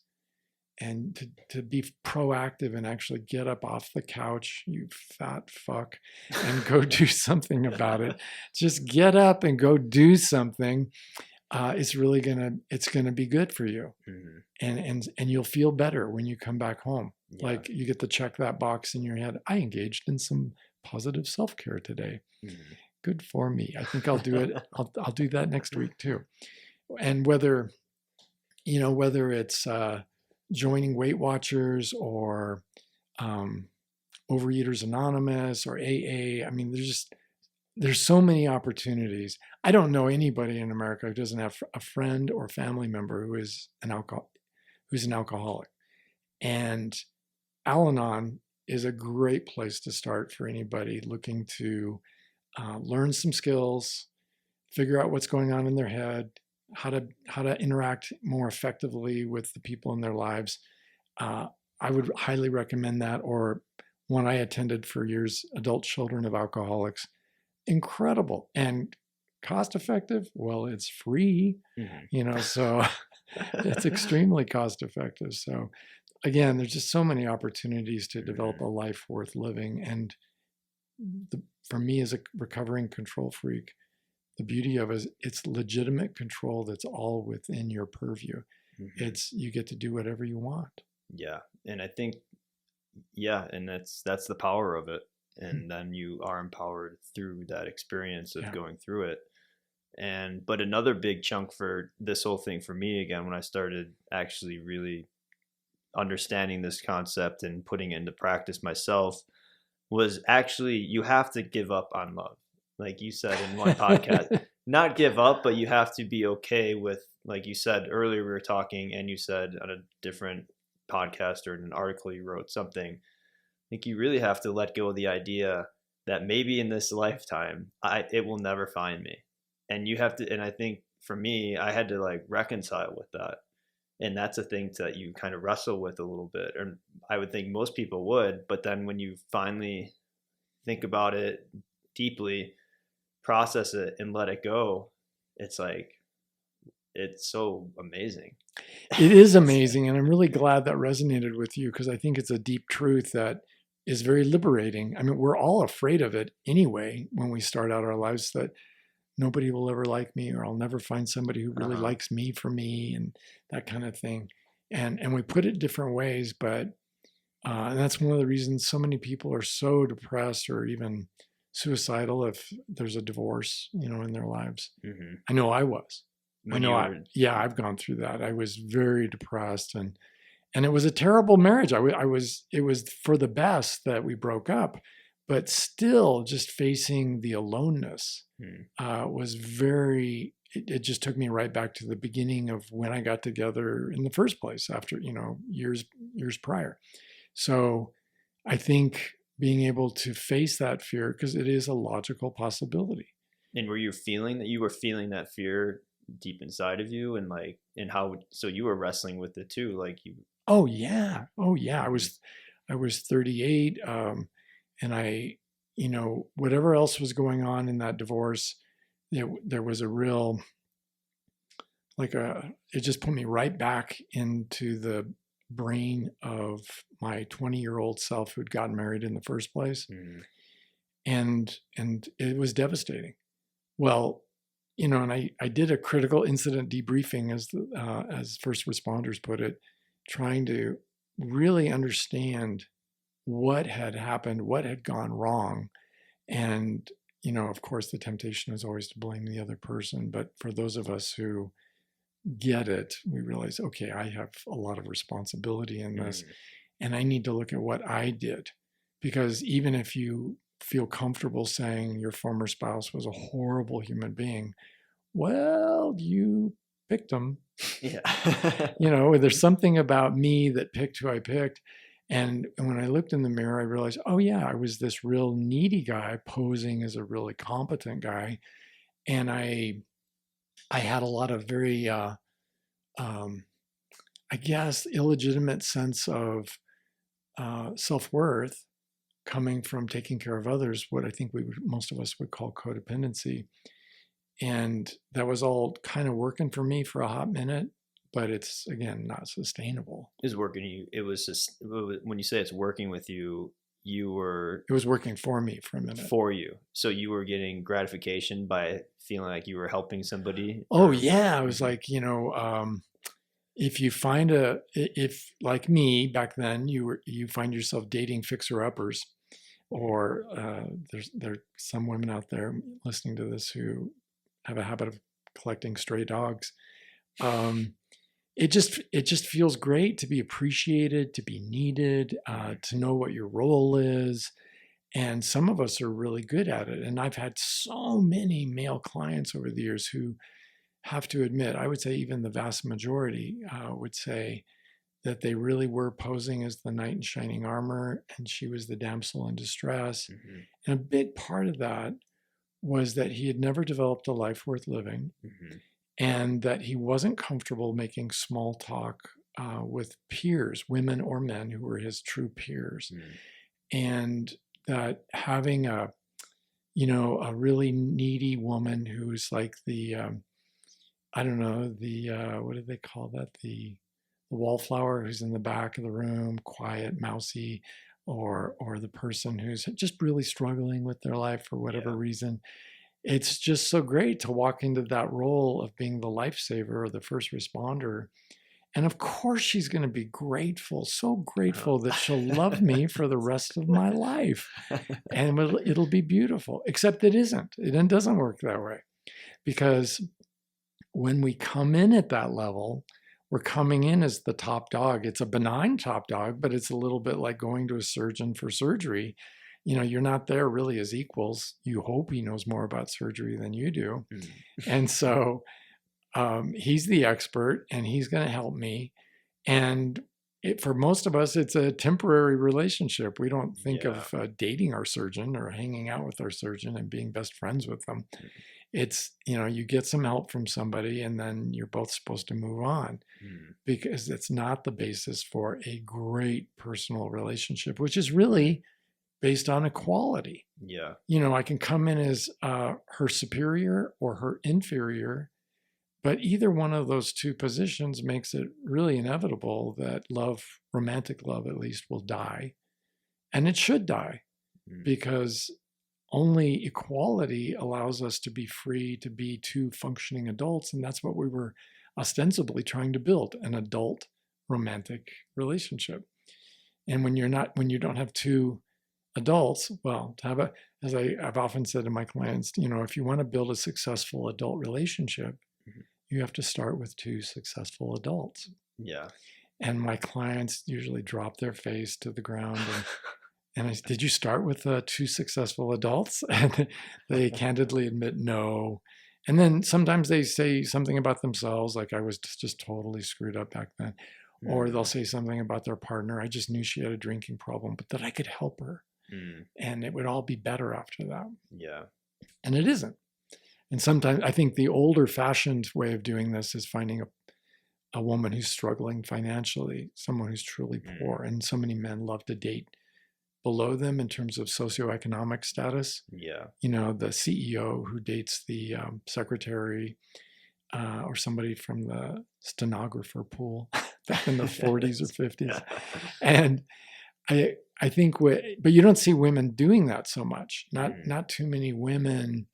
And to be proactive and actually get up off the couch, you fat fuck, and go do something about it. Just get up and go do something. It's gonna be good for you, Mhm. and you'll feel better when you come back home. Yeah. Like, you get to check that box in your head. I engaged in some positive self-care today. Mhm. Good for me. I think I'll do it. I'll do that next week too. And whether it's joining Weight Watchers or um, Overeaters Anonymous or AA. I mean, there's so many opportunities. I don't know anybody in America who doesn't have a friend or family member who's an alcoholic. And Al-Anon is a great place to start for anybody looking to learn some skills, figure out what's going on in their head, how to interact more effectively with the people in their lives. Uh, I would highly recommend that, or one I attended for years, Adult Children of Alcoholics. Incredible and cost effective. Well, it's free, Mhm. so it's extremely cost effective. So again, there's just so many opportunities to develop a Mhm. life worth living. And for me, as a recovering control freak, the beauty of it is it's legitimate control that's all within your purview. Mhm. It's You get to do whatever you want. Yeah. And I think, yeah, and that's the power of it. And then you are empowered through that experience of Yeah. going through it. But another big chunk for this whole thing for me again, when I started actually really understanding this concept and putting it into practice myself, was actually you have to give up on love. Like you said in one podcast, not give up, but you have to be okay with, like you said earlier, we were talking, and you said on a different podcast or in an article you wrote something. I think you really have to let go of the idea that maybe in this lifetime, it will never find me. And you have to, and I think for me, I had to like reconcile with that. And that's a thing that you kind of wrestle with a little bit. Or I would think most people would, but then when you finally think about it deeply, process it and let it go, it's like, it's so amazing. It is amazing. And I'm really glad that resonated with you, because I think it's a deep truth that is very liberating. I mean, we're all afraid of it anyway when we start out our lives, that nobody will ever like me, or I'll never find somebody who really likes me for me, and that kind of thing. And we put it different ways, but and that's one of the reasons so many people are so depressed or even suicidal if there's a divorce, in their lives. Mm-hmm. I know I was. When I've gone through that. I was very depressed, and it was a terrible marriage. It was for the best that we broke up, but still just facing the aloneness was very, it just took me right back to the beginning of when I got together in the first place after, years prior. So I think being able to face that fear, because it is a logical possibility. And were you feeling that fear deep inside of you, and how, so you were wrestling with it too, like you. Oh yeah. I was 38. And I, whatever else was going on in that divorce, there was a real, it just put me right back into the brain of my 20-year-old self who'd gotten married in the first place. Mm. And it was devastating. Well, and I did a critical incident debriefing, as first responders put it, trying to really understand what had happened, what had gone wrong. And, of course, the temptation is always to blame the other person. But for those of us who get it, we realize, okay, I have a lot of responsibility in this, and I need to look at what I did. Because even if you feel comfortable saying your former spouse was a horrible human being, well, you picked them. Yeah. There's something about me that picked who I picked. And when I looked in the mirror, I realized, oh yeah, I was this real needy guy posing as a really competent guy. And I had a lot of very, I guess, illegitimate sense of self-worth coming from taking care of others, what I think most of us would call codependency. And that was all kind of working for me for a hot minute, but it's, again, not sustainable. It was just, when you say it's working with you, it was working for me for a minute. For you. So you were getting gratification by feeling like you were helping somebody? Oh yeah. I was like, if like me back then, you find yourself dating fixer-uppers, or there's some women out there listening to this who have a habit of collecting stray dogs. It just feels great to be appreciated, to be needed, to know what your role is. And some of us are really good at it. And I've had so many male clients over the years who have to admit, I would say even the vast majority would say that they really were posing as the knight in shining armor, and she was the damsel in distress. Mm-hmm. And a big part of that was that he had never developed a life worth living, and that he wasn't comfortable making small talk with peers, women or men who were his true peers. And that having a really needy woman who's like the, what do they call that? The wallflower who's in the back of the room, quiet, mousy, or the person who's just really struggling with their life for whatever reason. It's just so great to walk into that role of being the lifesaver or the first responder. And of course she's going to be grateful, so grateful that she'll love me for the rest of my life. And it'll be beautiful, except it isn't. It doesn't work that way. because when we come in at that level, we're coming in as the top dog. It's a benign top dog, but it's a little bit like going to a surgeon for surgery. You're not there really as equals. You hope he knows more about surgery than you do. Mm. And so he's the expert and he's going to help me. And for most of us, it's a temporary relationship. We don't think Yeah. of dating our surgeon or hanging out with our surgeon and being best friends with them. It's, you get some help from somebody and then you're both supposed to move on, because it's not the basis for a great personal relationship, which is really based on equality. Yeah. I can come in as her superior or her inferior, but either one of those two positions makes it really inevitable that love, romantic love at least, will die. And it should die, because only equality allows us to be free to be two functioning adults. And that's what we were ostensibly trying to build, an adult romantic relationship. And when you don't have two adults, well, as I've often said to my clients, if you want to build a successful adult relationship, you have to start with two successful adults. Yeah. And my clients usually drop their face to the ground and I said, did you start with two successful adults? And they candidly admit no. And then sometimes they say something about themselves, like I was just totally screwed up back then. Or they'll say something about their partner. I just knew she had a drinking problem, but that I could help her. And it would all be better after that. Yeah. And it isn't. And sometimes I think the older fashioned way of doing this is finding a woman who's struggling financially, someone who's truly poor. And so many men love to date below them in terms of socioeconomic status. Yeah. The CEO who dates the secretary or somebody from the stenographer pool back in the 40s or 50s. And I think, but you don't see women doing that so much. Not too many women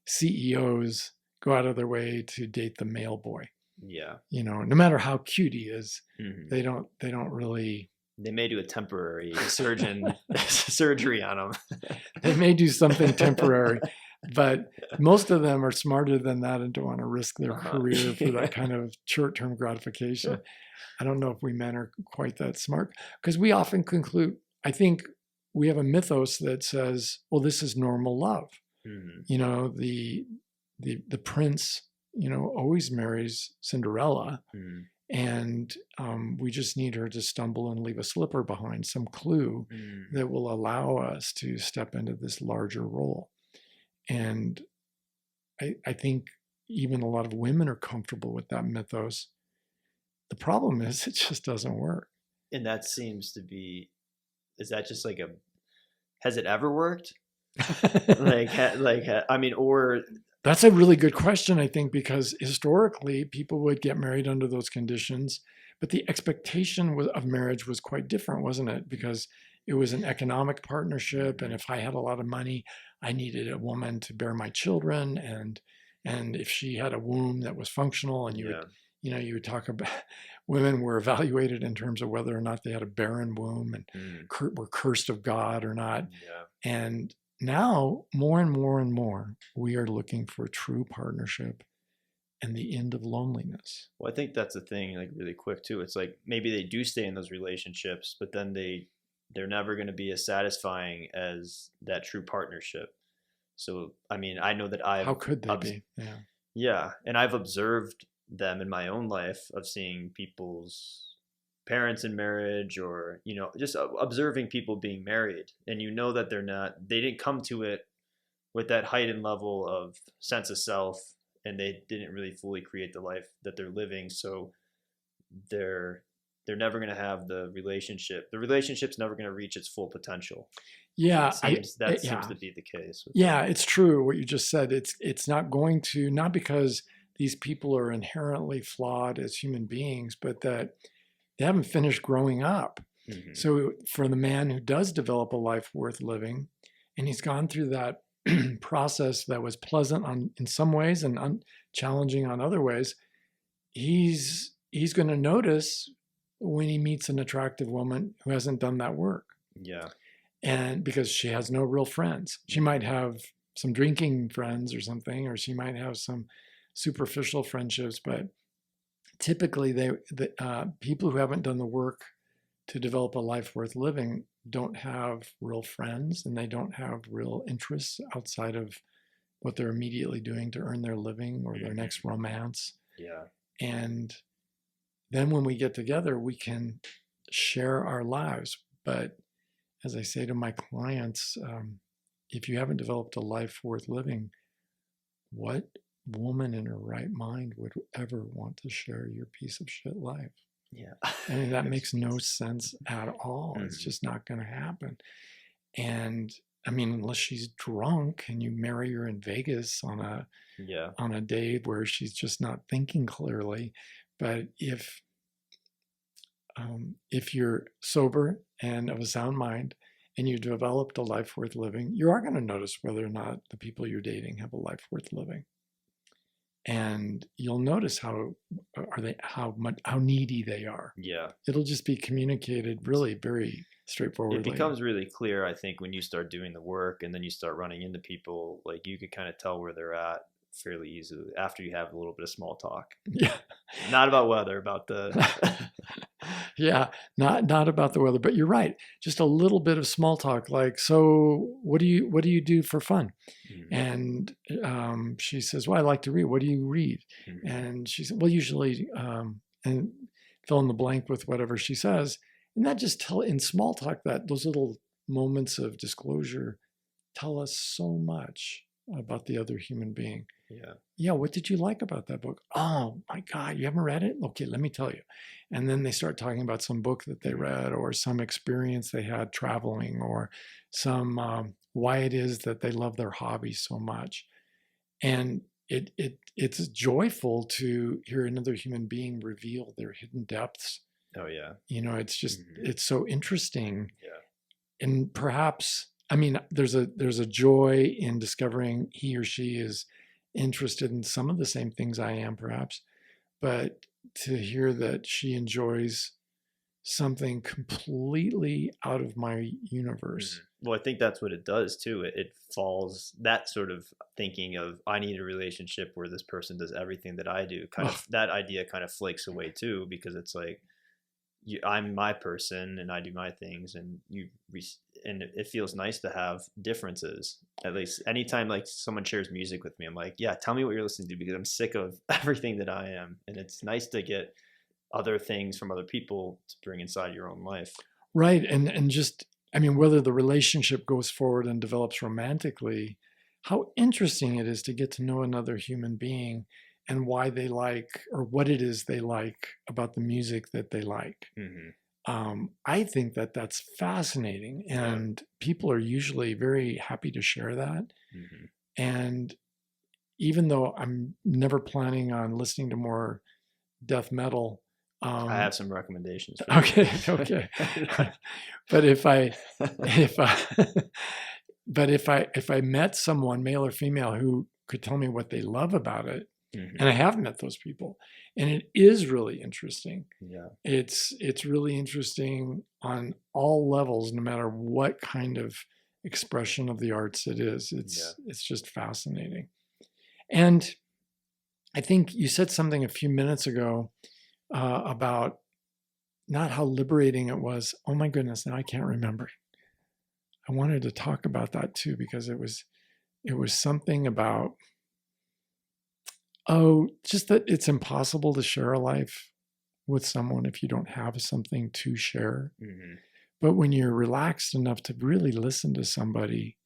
CEOs go out of their way to date the mail boy. Yeah. No matter how cute he is, they don't really. They may do a temporary surgery on them. They may do something temporary, but most of them are smarter than that and don't want to risk their career for that kind of short-term gratification. I don't know if we men are quite that smart, because we often conclude, I think we have a mythos that says, well, this is normal love. The prince, always marries Cinderella. And we just need her to stumble and leave a slipper behind, some clue that will allow us to step into this larger role. And I think even a lot of women are comfortable with that mythos. The problem is it just doesn't work. And that seems to be, is that just like has it ever worked? Or that's a really good question, I think, because historically people would get married under those conditions, but the expectation of marriage was quite different, wasn't it? Because it was an economic partnership, and if I had a lot of money, I needed a woman to bear my children, and if she had a womb that was functional, and you would talk about women were evaluated in terms of whether or not they had a barren womb and were cursed of God or not. Yeah. And now, more and more and more, we are looking for true partnership and the end of loneliness. Well, I think that's the thing, like really quick too. It's like maybe they do stay in those relationships, but then they're never going to be as satisfying as that true partnership. So, I mean, I know that How could they be? Yeah. Yeah. And I've observed them in my own life of seeing people's parents in marriage, or just observing people being married, and that they didn't come to it with that heightened level of sense of self, and they didn't really fully create the life that they're living. So they're never going to have the relationship's never going to reach its full potential. Yeah, seems to be the case. Yeah, it's true what you just said. It's not going to, not because these people are inherently flawed as human beings, but that they haven't finished growing up. So for the man who does develop a life worth living, and he's gone through that process that was pleasant in some ways and challenging on other ways, he's going to notice when he meets an attractive woman who hasn't done that work. Yeah. And because she has no real friends, she might have some drinking friends or something, or she might have some superficial friendships, but typically people who haven't done the work to develop a life worth living don't have real friends, and they don't have real interests outside of what they're immediately doing to earn their living or their next romance. Yeah. And then when we get together, we can share our lives. But as I say to my clients, if you haven't developed a life worth living, what woman in her right mind would ever want to share your piece of shit life? Yeah. I mean, that makes no sense at all. It's Mhm. just not going to happen. And I mean, unless she's drunk and you marry her in Vegas Yeah. on a day where she's just not thinking clearly. But if you're sober and of a sound mind and you developed a life worth living, you are going to notice whether or not the people you're dating have a life worth living. And you'll notice how needy they are. Yeah. It'll just be communicated really very It straightforwardly. becomes really clear, I think, when you start doing the work and then you start running into people, like you could kind of tell where they're at fairly easily after you have a little bit of small talk. Yeah. Not about weather, about the Yeah, not about the weather, but you're right. Just a little bit of small talk, like, so what do you do for fun? Mhm. And she says, well, I like to read. What do you read? Mhm. And she said, well, usually, and fill in the blank with whatever she says. And that just tell in small talk, that those little moments of disclosure tell us so much about the other human being. Yeah. Yeah, what did you like about that book? Oh my God, you haven't read it? Okay, let me tell you. And then they start talking about some book that they Mhm. read, or some experience they had traveling, or some why it is that they love their hobby so much. And it's joyful to hear another human being reveal their hidden depths. Oh yeah. Mhm. It's so interesting. Yeah. And perhaps, I mean, there's a joy in discovering he or she is interested in some of the same things I am, perhaps, but to hear that she enjoys something completely out of my Mhm. universe. Well, I think that's what it does too. It falls that sort of thinking of I need a relationship where this person does everything that I do. Kind Oh, of that idea kind of flakes away too because it's like I'm my person and I do my things, and and it feels nice to have differences. At least anytime like someone shares music with me, I'm like, yeah, tell me what you're listening to because I'm sick of everything that I am, and it's nice to get other things from other people to bring inside your own life. right. And just, I mean, whether the relationship goes forward and develops romantically, how interesting it is to get to know another human being and why they like, or what it is they like about the music that they like. Hmm. I think that that's fascinating, Yeah. and people are usually very happy to share that. Hmm. And even though I'm never planning on listening to more death metal, I um, have some recommendations for you. okay, okay, but if I, if I met someone, male or female, who could tell me what they love about it, and I Hmm. have met those people, and it is really interesting. Yeah. It's really interesting on all levels, no matter what kind of expression of the arts it is. Yeah. It's just fascinating. And I think you said something a few minutes ago about not how liberating it was. Oh my goodness, now I can't remember. I wanted to talk about that too, because it was something about, oh, just that it's impossible to share a life with someone if you don't have something to share. Hmm. But when you're relaxed enough to really listen to somebody,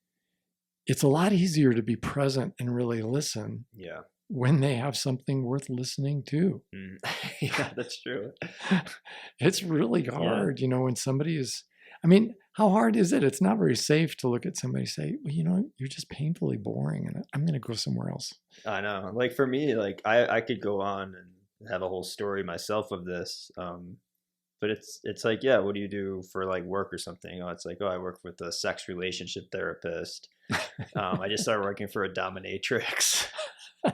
it's a lot easier to be present and really listen Yeah. when they have something worth listening to. Mm. Yeah, that's true. It's really Yeah. hard, when somebody is, I mean, how hard is it? It's not very safe to look at somebody and say, well, you're just painfully boring and I'm going to go somewhere else. I know. Like for me, like I could go on and have a whole story myself of this. But it's like, yeah, what do you do for like work or something? Oh, it's like, oh, I work with a sex relationship therapist. I just started working for a dominatrix.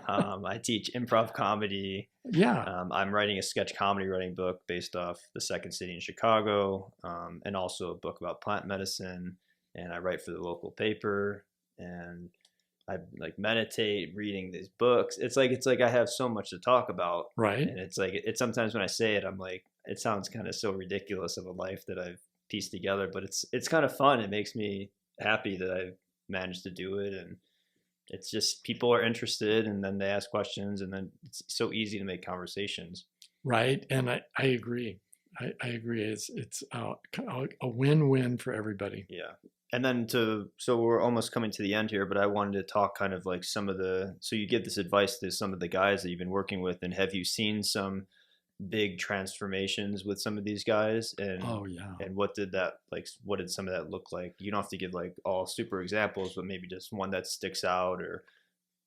I teach improv comedy. Yeah. I'm writing a sketch comedy writing book based off the Second City in Chicago, and also a book about plant medicine. And I write for the local paper. And I like meditate, reading these books. It's like I have so much to talk about, Right. and it's like it's sometimes when I say it, I'm like, it sounds kind of so ridiculous of a life that I've pieced together, but it's kind of fun. It makes me happy that I've managed to do it, and it's just people are interested, and then they ask questions, and then it's so easy to make conversations. Right. And I agree. I agree. It's a win-win for everybody. Yeah. And then so we're almost coming to the end here, but I wanted to talk kind of like so you give this advice to some of the guys that you've been working with, and have you seen some big transformations with some of these guys? Oh yeah. And what did some of that look like? You don't have to give like all super examples, but maybe just one that sticks out, or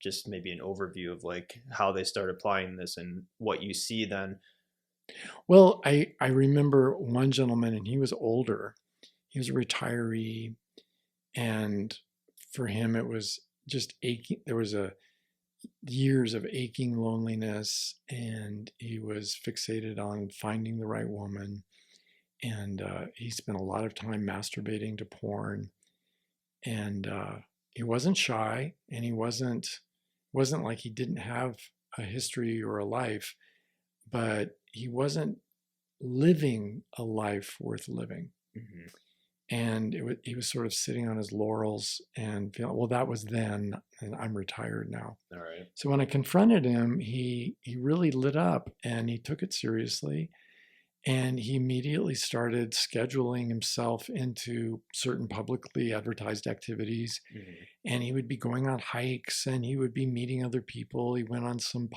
just maybe an overview of like how they start applying this and what you see then. Well, I remember one gentleman, and he was older. He was a retiree, and for him it was just aching. There was a years of aching loneliness, and he was fixated on finding the right woman. And he spent a lot of time masturbating to porn, and he wasn't shy, and he wasn't like he didn't have a history or a life, but he wasn't living a life worth living. Hmm. And he was sort of sitting on his laurels and feeling, well, that was then, and I'm retired now. All right. So when I confronted him, he really lit up, and he took it seriously. And he immediately started scheduling himself into certain publicly advertised activities. Hmm. And he would be going on hikes, and he would be meeting other people. He went on some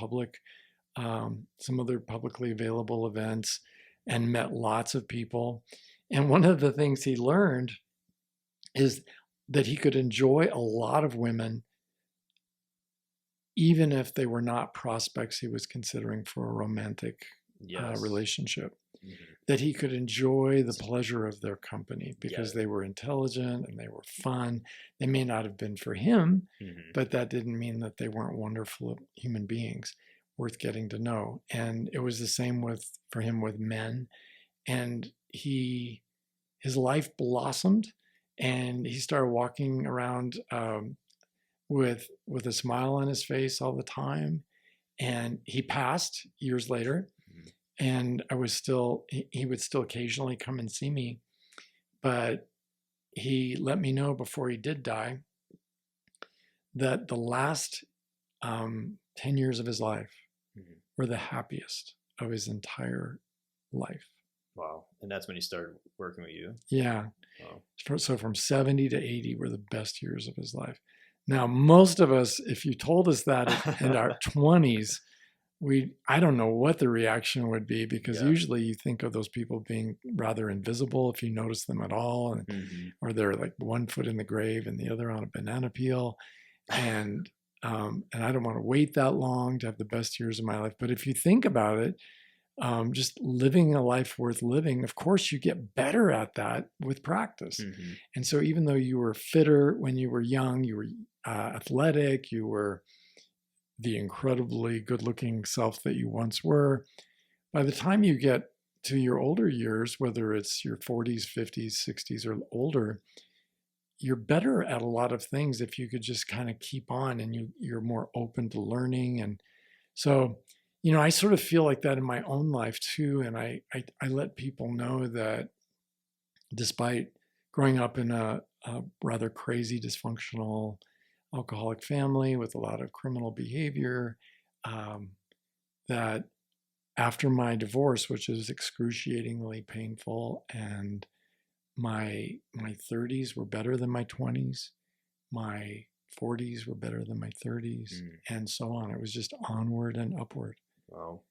other publicly available events, and met lots of people. And one of the things he learned is that he could enjoy a lot of women, even if they were not prospects he was considering for a romantic Yes. relationship. Hmm. That he could enjoy the pleasure of their company because Yeah. they were intelligent and they were fun. They may not have been for him, Hmm. but that didn't mean that they weren't wonderful human beings worth getting to know. And it was the same for him with men. And his life blossomed, and he started walking around with a smile on his face all the time. And he passed years later, Hmm. and he would still occasionally come and see me, but he let me know before he did die that the last 10 years of his life Hmm. were the happiest of his entire life. Wow. And that's when he started working with you. Yeah. Wow. So from 70 to 80 were the best years of his life. Now, most of us, if you told us that in our 20s, I don't know what the reaction would be, because Yeah. usually you think of those people being rather invisible if you notice them at all, Hmm. or they're like one foot in the grave and the other on a banana peel, and I don't want to wait that long to have the best years of my life. But if you think about it, just living a life worth living, of course, you get better at that with practice. Hmm. And so, even though you were fitter when you were young, you were athletic, you were the incredibly good looking self that you once were, by the time you get to your older years, whether it's your 40s, 50s, 60s, or older, you're better at a lot of things if you could just kind of keep on, and you're more open to learning. And so, I sort of feel like that in my own life too. And I let people know that despite growing up in a rather crazy, dysfunctional, alcoholic family with a lot of criminal behavior, um, that after my divorce, which is excruciatingly painful, and my 30s were better than my 20s, my 40s were better than my 30s, Mm. and so on. It was just onward and upward. Wow.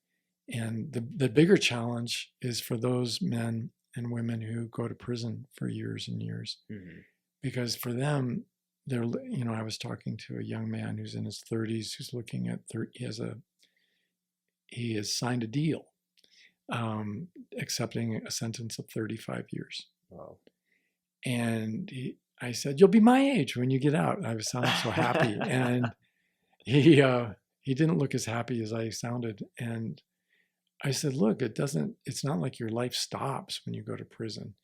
And the bigger challenge is for those men and women who go to prison for years and years, Hmm. because for them, I was talking to a young man who's in his 30s who's looking at he has signed a deal, accepting a sentence of 35 years. Wow. And I said, "You'll be my age when you get out." And I was sounding so happy, and he didn't look as happy as I sounded. And I said, "Look, it's not like your life stops when you go to prison.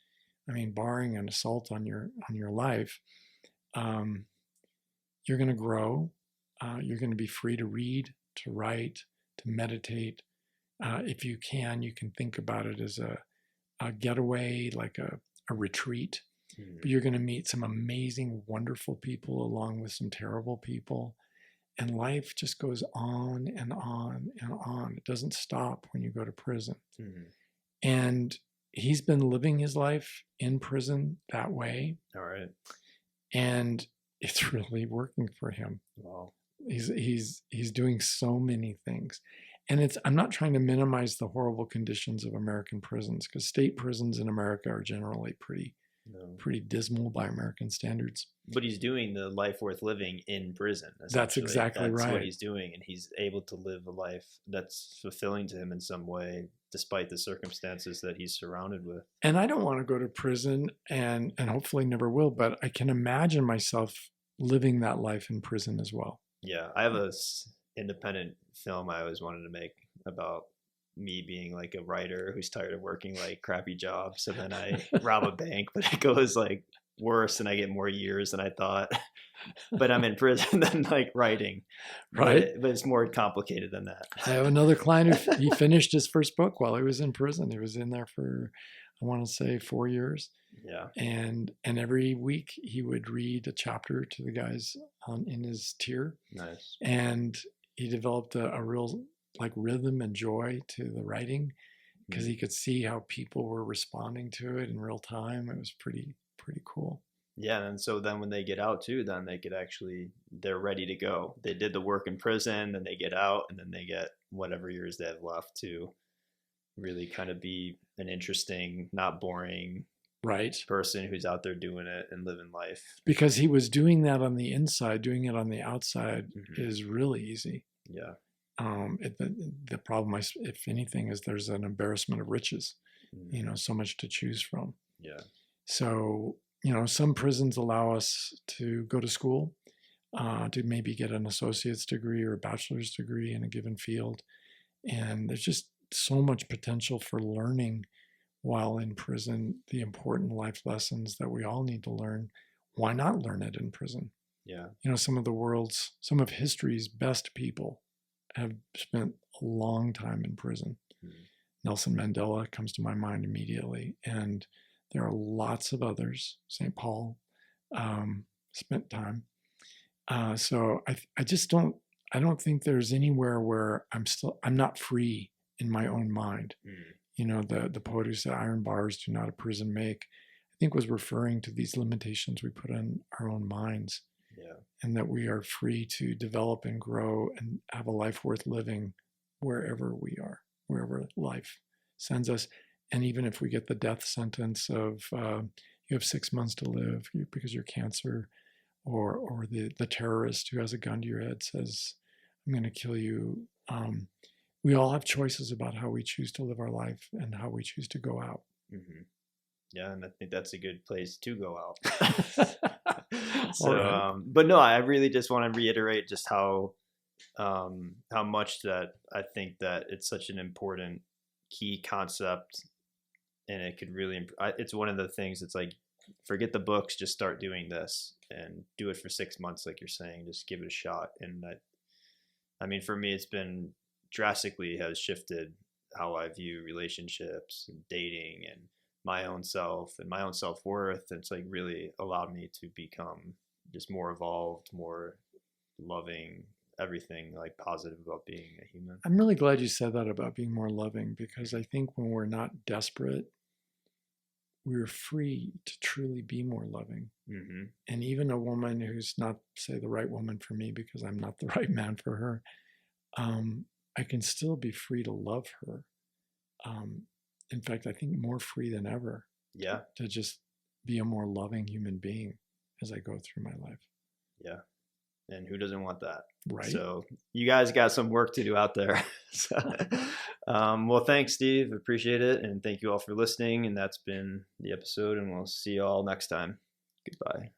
I mean, barring an assault on your life, um, you're going to grow. You're going to be free to read, to write, to meditate. If you can think about it as a getaway, like a retreat. But you're going to meet some amazing, wonderful people along with some terrible people. And life just goes on and on and on. It doesn't stop when you go to prison. And he's been living his life in prison that way. All right. And it's really working for him. Wow. He's doing so many things. And I'm not trying to minimize the horrible conditions of American prisons, because state prisons in America are generally pretty dismal by American standards. But he's doing the life worth living in prison. That's exactly right. That's what he's doing, and he's able to live a life that's fulfilling to him in some way, despite the circumstances that he's surrounded with. And I don't want to go to prison, and hopefully never will, but I can imagine myself living that life in prison as well. Yeah, I have a independent film I always wanted to make about me being like a writer who's tired of working like crappy jobs. So then I rob a bank, but it goes like worse and I get more years than I thought. But I'm in prison than like writing. Right. But it's more complicated than that. I have another client who he finished his first book while he was in prison. He was in there for, I want to say, 4 years. Yeah. And every week he would read a chapter to the guys in his tier. Nice. And he developed a real like rhythm and joy to the writing, because he could see how people were responding to it in real time. It was pretty cool. Yeah, and so then when they get out too, then they're ready to go. They did the work in prison, then they get out, and then they get whatever years they have left to really kind of be an interesting, not boring person who's out there doing it and living life. Because he was doing that on the inside, doing it on the outside is really easy. Yeah. The problem, if anything, is there's an embarrassment of riches. So much to choose from. Yeah. So, some prisons allow us to go to school, to maybe get an associate's degree or a bachelor's degree in a given field. And there's just so much potential for learning while in prison, the important life lessons that we all need to learn. Why not learn it in prison? Yeah. Some of history's best people have spent a long time in prison. Nelson Mandela comes to my mind immediately. And there are lots of others. St. Paul spent time. So I don't think there's anywhere where I'm not free in my own mind. The poet who said iron bars do not a prison make, I think was referring to these limitations we put on our own minds. Yeah. And that we are free to develop and grow and have a life worth living wherever we are, wherever life sends us. And even if we get the death sentence of you have 6 months to live because you're cancer, or the terrorist who has a gun to your head says, I'm going to kill you. We all have choices about how we choose to live our life and how we choose to go out. Yeah, and I think that's a good place to go out. So, but no, I really just want to reiterate just how much that I think that it's such an important key concept, and it could really, it's one of the things that's like, forget the books, just start doing this and do it for 6 months. Like you're saying, just give it a shot. And I mean, for me, it's been drastically has shifted how I view relationships and dating and my own self and my own self-worth. It's like really allowed me to become just more evolved, more loving, everything like positive about being a human. I'm really glad you said that about being more loving, because I think when we're not desperate, we're free to truly be more loving. And even a woman who's not, say, the right woman for me because I'm not the right man for her, I can still be free to love her. In fact, I think more free than ever. Yeah. To just be a more loving human being as I go through my life. Yeah. And who doesn't want that? Right. So you guys got some work to do out there. So, well, thanks, Steve. Appreciate it. And thank you all for listening. And that's been the episode. And we'll see you all next time. Goodbye.